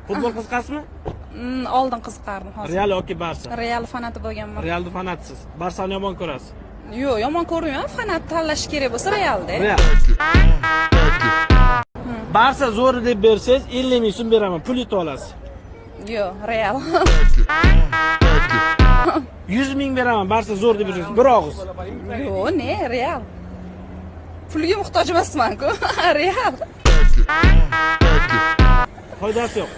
Futbol qiziqasizmi? Oldin qiziqardim hozir. Real yoki Barsa? Real fanati bo'lganman. Realni fanatsiz. Barsani yomon ko'rasiz. Yo'q, yomon ko'rmayman. Fanat tanlash kerak bo'lsa Realda. Real. Barsa zo'r deb bersangiz 50 ming so'm beraman, pul yutib olasiz. Yo'q, Real. 100 ming beraman, Barsa zo'r deb bersangiz, bir og'iz. Yo'q, ne, Real. Pulga muhtoj emasman-ku. Real. Foydasi yo'q.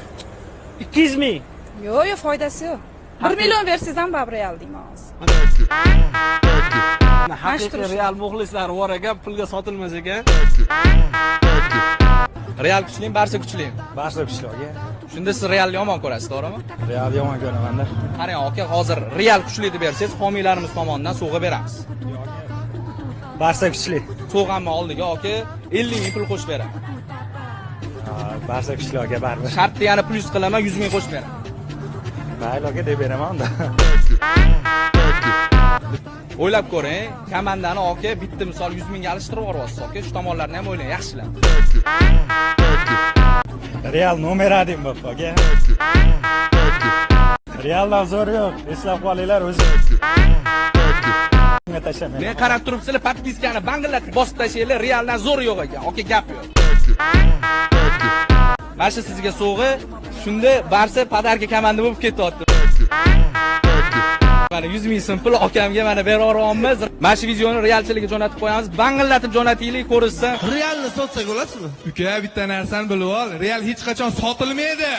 200 ming. Yo'q, foydasi yo'q. 1 million bersangiz ham bab Real deyman hozir. Haqiqiy Real muxlislari bor ekan, pulga sotilmas ekan. Real kuchli, Barsa kuchli. Barsa kuchli aka. Shunda siz Realni yomon ko'rasiz, to'g'rimi? Real yomon ko'raman-da. Qarang aka, hozir Real kuchli deb bersangiz, homiylarimiz tomonidan sovg'a beramiz. Barsa kuchli. Sovg'anma oldiga aka 50 ming pul qo'shib beraman. Barsa kuchli aka, baribir. Shartni yana plus qilaman, 100 ming qo'shib beraman. Mayli aka deb beraman unda. O'ylab ko'ring, komandani aka bitta misol 100 mingga alishtirib yuboryapsiz aka, shu tomonlarni ham o'ylang, yaxshilab. Real nomer 1 bo'p aka. Realdan zo'r yo'q. Eslab qolinglar o'zi. Men qarab turibsizlar, podpiskani bangillatib bosib tashlanglar, Realdan zo'r yo'q ekan. Aka gap yo'q. Mana shu sizga sovg'a, shunda Barsa podarka komanda bo'lib ketyapti. Mana 100 ming so'm pul akamga mana beraveramiz. Mana shu videoni Realchilarga jo'natib qo'yamiz. Bangillatib jo'natinglar, ko'rishsin. Realni sotsak bo'lasizmi? Uka, bitta narsani bilib ol, Real hech qachon sotilmaydi.